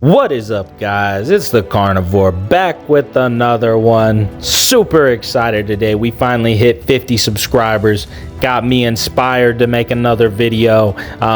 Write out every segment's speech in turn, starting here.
What is up, guys? It's the Carnivore back with another one. Super excited today. We finally hit 50 subscribers. Got me inspired to make another video.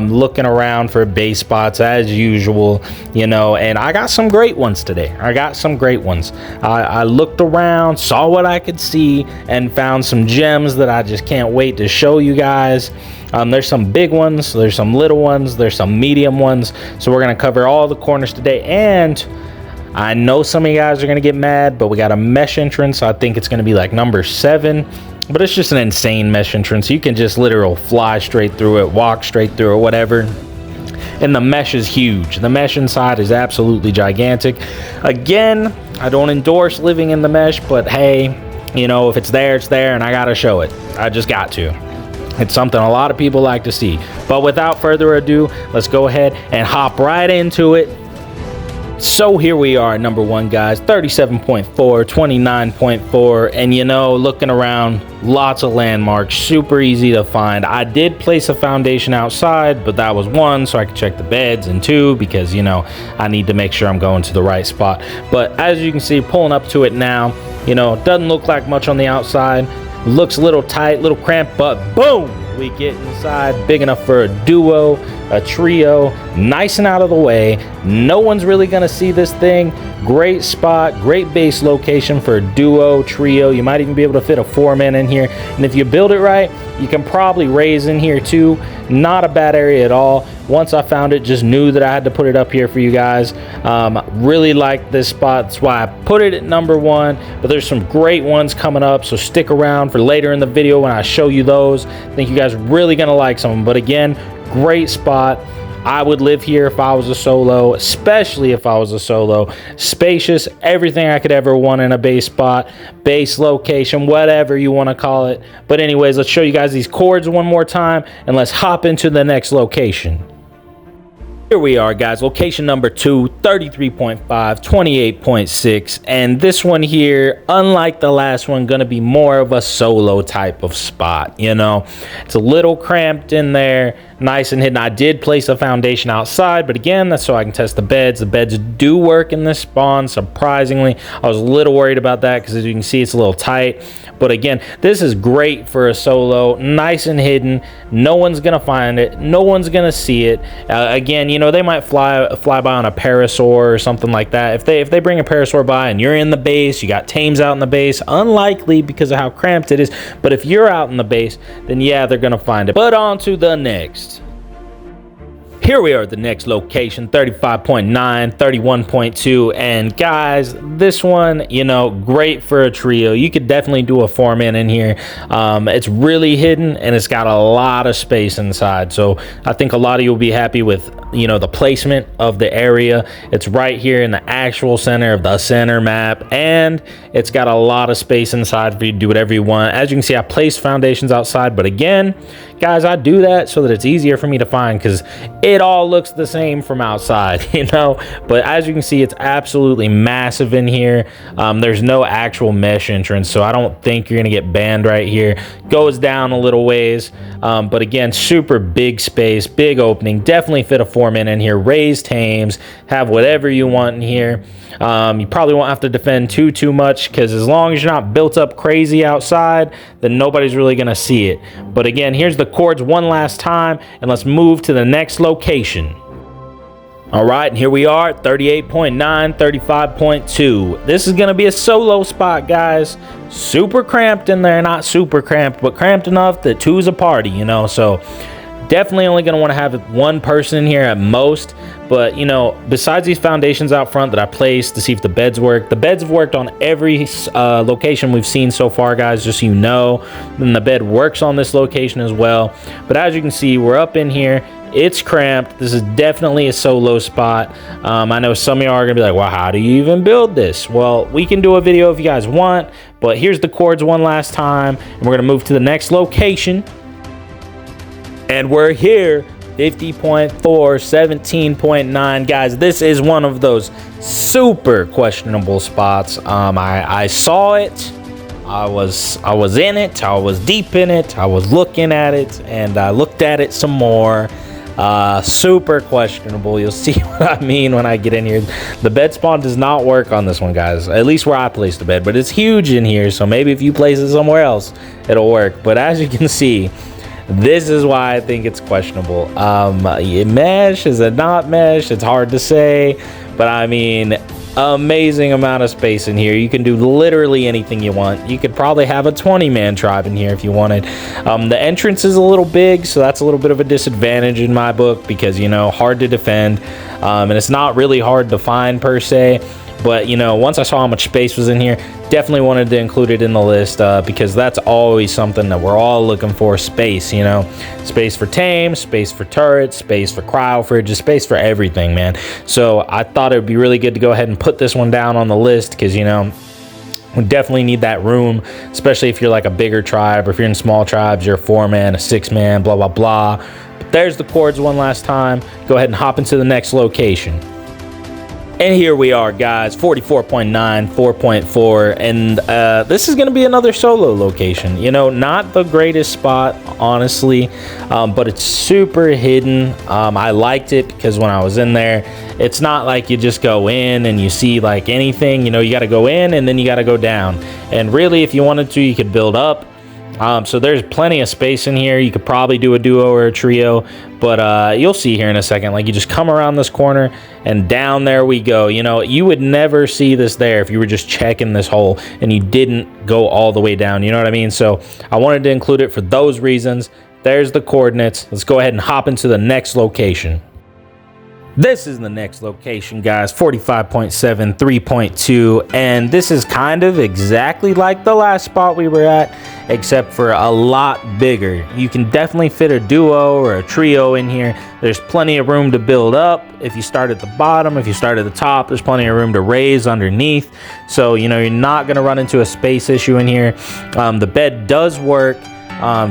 Looking around for base spots as usual, and I got some great ones today. I looked around, saw what I could see, and found some gems that I just can't wait to show you guys. There's some big ones, there's some little ones, there's some medium ones. So we're gonna cover all the corners today. And I know some of you guys are gonna get mad, but we got a mesh entrance. I think it's gonna be like number 7, but it's just an insane mesh entrance. You can just literally fly straight through it, walk straight through it, whatever. And the mesh is huge. The mesh inside is absolutely gigantic. Again, I don't endorse living in the mesh, but hey, if it's there, it's there, and I gotta show it. I just got to. It's something a lot of people like to see. But without further ado, let's go ahead and hop right into it. So here we are, number 1, guys. 37.4, 29.4, and looking around, lots of landmarks, super easy to find. I did place a foundation outside, but that was 1, so I could check the beds, and 2, because I need to make sure I'm going to the right spot. But as you can see, pulling up to it now, doesn't look like much on the outside. Looks a little tight, little cramped, but boom, we get inside. Big enough for a duo, a trio, nice and out of the way. No one's really gonna see this thing. Great spot, great base location for a duo, trio. You might even be able to fit a 4-man in here, and if you build it right, you can probably raise in here too. Not a bad area at all. Once I found it, just knew that I had to put it up here for you guys. Really like this spot. That's why I put it at number 1, but there's some great ones coming up, so stick around for later in the video when I show you those. I think you guys are really gonna like some of them, but again, great spot. I would live here if I was a solo, especially if I was a solo. Spacious, everything I could ever want in a base spot, base location, whatever you want to call it. But anyways, let's show you guys these chords one more time, and let's hop into the next location. Here we are, guys. Location number 2, 33.5, 28.6, and this one here, unlike the last one, gonna be more of a solo type of spot. It's a little cramped in there, nice and hidden. I did place a foundation outside, but again, that's so I can test the beds. The beds do work in this spawn, surprisingly. I was a little worried about that because as you can see, it's a little tight. But again, this is great for a solo, nice and hidden. No one's gonna find it, no one's gonna see it. Again, they might fly by on a parasaur or something like that. If they bring a parasaur by and you're in the base, you got tames out in the base, unlikely because of how cramped it is. But if you're out in the base, then yeah, they're gonna find it. But on to the next. Here we are at the next location, 35.9, 31.2, and guys, this one, great for a trio. You could definitely do a 4-man in here. It's really hidden, and it's got a lot of space inside, so I think a lot of you will be happy with, the placement of the area. It's right here in the actual center of the center map, and it's got a lot of space inside for you to do whatever you want. As you can see, I placed foundations outside, but again, guys, I do that so that it's easier for me to find because it all looks the same from outside, but as you can see, it's absolutely massive in here. There's no actual mesh entrance, so I don't think you're gonna get banned right here. Goes down a little ways, but again, super big space, big opening. Definitely fit a 4-man in here. Raise tames, have whatever you want in here. You probably won't have to defend too much because as long as you're not built up crazy outside, then nobody's really gonna see it. But again, here's the chords one last time, and let's move to the next location. All right, and here we are, 38.9, 35.2. This is gonna be a solo spot, guys. Super cramped in there, not super cramped, but cramped enough that 2's a party, so definitely only going to want to have 1 person in here at most. But besides these foundations out front that I placed to see if the beds work, the beds have worked on every location we've seen so far, guys, just so you know. And the bed works on this location as well. But as you can see, we're up in here. It's cramped. This is definitely a solo spot. I know some of y'all are gonna be like, well, how do you even build this? Well, we can do a video if you guys want, but here's the chords one last time, and we're gonna move to the next location. And we're here, 50.4, 17.9. Guys, this is one of those super questionable spots. I saw it. I was in it. I was deep in it. I was looking at it, and I looked at it some more. Super questionable. You'll see what I mean when I get in here. The bed spawn does not work on this one, guys, at least where I placed the bed, but it's huge in here, so maybe if you place it somewhere else it'll work. But as you can see, this is why I think it's questionable. Mesh, is it not mesh? It's hard to say, but I mean, amazing amount of space in here. You can do literally anything you want. You could probably have a 20-man tribe in here if you wanted. The entrance is a little big, so that's a little bit of a disadvantage in my book because, you know, hard to defend, and it's not really hard to find per se. But, you know, once I saw how much space was in here, definitely wanted to include it in the list because that's always something that we're all looking for. Space, you know, space for tame, space for turrets, space for cryo fridges, space for everything, man. So I thought it would be really good to go ahead and put this one down on the list because, you know, we definitely need that room, especially if you're like a bigger tribe or if you're in small tribes, you're a 4-man, a 6-man, blah, blah, blah. But there's the chords one last time. Go ahead and hop into the next location. And here we are, guys, 44.9, 4.4, and this is going to be another solo location. You know, not the greatest spot, honestly, but it's super hidden. I liked it because when I was in there, it's not like you just go in and you see like anything. You know, you got to go in and then you got to go down. And really, if you wanted to, you could build up. So there's plenty of space in here. You could probably do a duo or a trio, but you'll see here in a second. Like, you just come around this corner and down there we go. You know, you would never see this there if you were just checking this hole and you didn't go all the way down. You know what I mean? So I wanted to include it for those reasons. There's the coordinates. Let's go ahead and hop into the next location. This is the next location, guys, 45.7, 3.2, and this is kind of exactly like the last spot we were at, except for a lot bigger. You can definitely fit a duo or a trio in here. There's plenty of room to build up. If you start at the bottom, if you start at the top, there's plenty of room to raise underneath. So, you know, you're not going to run into a space issue in here. The bed does work.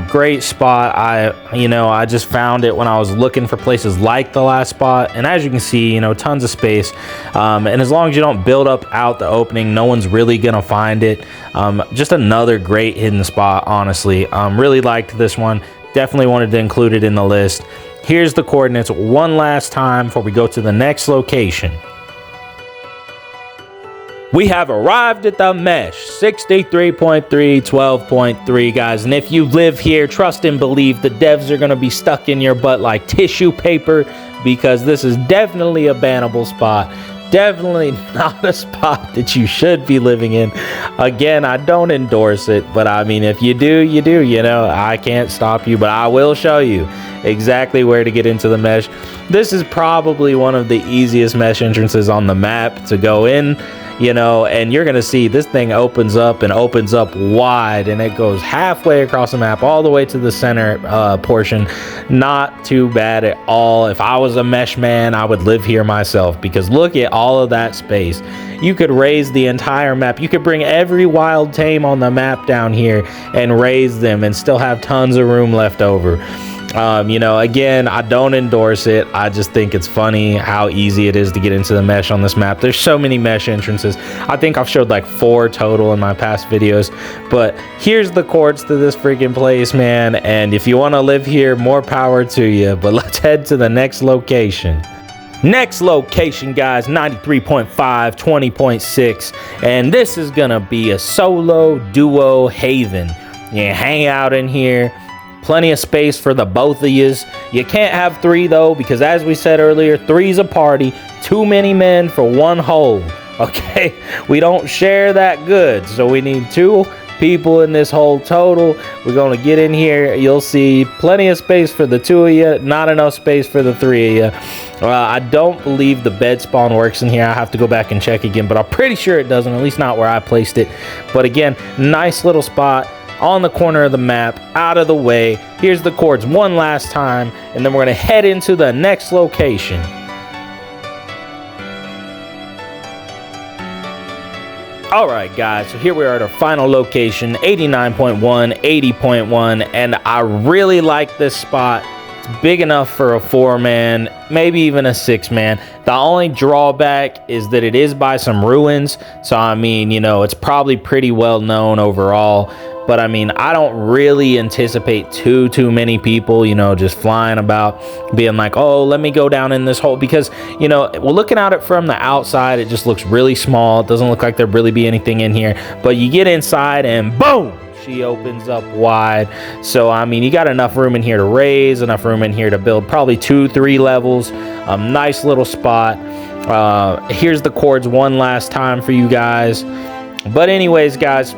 Great spot. I just found it when I was looking for places like the last spot, and as you can see, you know, tons of space, and as long as you don't build up out the opening, no one's really gonna find it. Just another great hidden spot, honestly. Really liked this one. Definitely wanted to include it in the list. Here's the coordinates one last time before we go to the next location. We have arrived at the mesh, 63.3, 12.3, guys. And if you live here, trust and believe the devs are going to be stuck in your butt like tissue paper, because this is definitely a bannable spot. Definitely not a spot that you should be living in. Again, I don't endorse it, but I mean, if you do, you do. You know, I can't stop you, but I will show you exactly where to get into the mesh. This is probably one of the easiest mesh entrances on the map to go in. You know, and you're gonna see this thing opens up and opens up wide, and it goes halfway across the map all the way to the center portion. Not too bad at all. If I was a mesh man, I would live here myself, because look at all of that space. You could raise the entire map. You could bring every wild tame on the map down here and raise them and still have tons of room left over. You know, again, I don't endorse it. I just think it's funny how easy it is to get into the mesh on this map. There's so many mesh entrances. I think I've showed like 4 total in my past videos, but here's the courts to this freaking place, man. And if you want to live here, more power to you. But let's head to the next location. Next location, guys, 93.5, 20.6, and this is gonna be a solo duo haven. You hang out in here. Plenty of space for the both of yous. You can't have 3 though, because as we said earlier, 3's a party. Too many men for one hole. Okay, we don't share that good, so we need 2 people in this hole total. We're gonna get in here. You'll see plenty of space for the 2 of you, not enough space for the 3 of you. I don't believe the bed spawn works in here. I have to go back and check again, but I'm pretty sure it doesn't, at least not where I placed it. But again, nice little spot on the corner of the map, out of the way. Here's the chords one last time, and then we're gonna head into the next location. All right, guys, so here we are at our final location, 89.1, 80.1, and I really like this spot. It's It's big enough for a 4-man, maybe even a 6-man. The only drawback is that it is by some ruins. So, I mean, you know, it's probably pretty well known overall. But, I mean, I don't really anticipate too many people, you know, just flying about, being like, oh, let me go down in this hole. Because, you know, well, looking at it from the outside, it just looks really small. It doesn't look like there'd really be anything in here. But you get inside and boom! She opens up wide. So I mean, you got enough room in here to raise, enough room in here to build probably 2-3 levels. Nice little spot. Here's the chords one last time for you guys. But anyways, guys,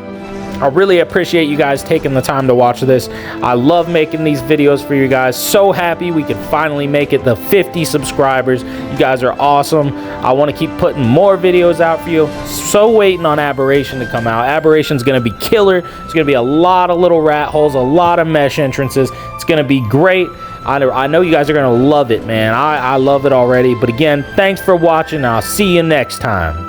I really appreciate you guys taking the time to watch this. I love making these videos for you guys. So happy we could finally make it the 50 subscribers. You guys are awesome. I want to keep putting more videos out for you. So waiting on Aberration to come out. Aberration's going to be killer. It's going to be a lot of little rat holes, a lot of mesh entrances. It's going to be great. I know you guys are going to love it, man. I love it already. But again, thanks for watching. I'll see you next time.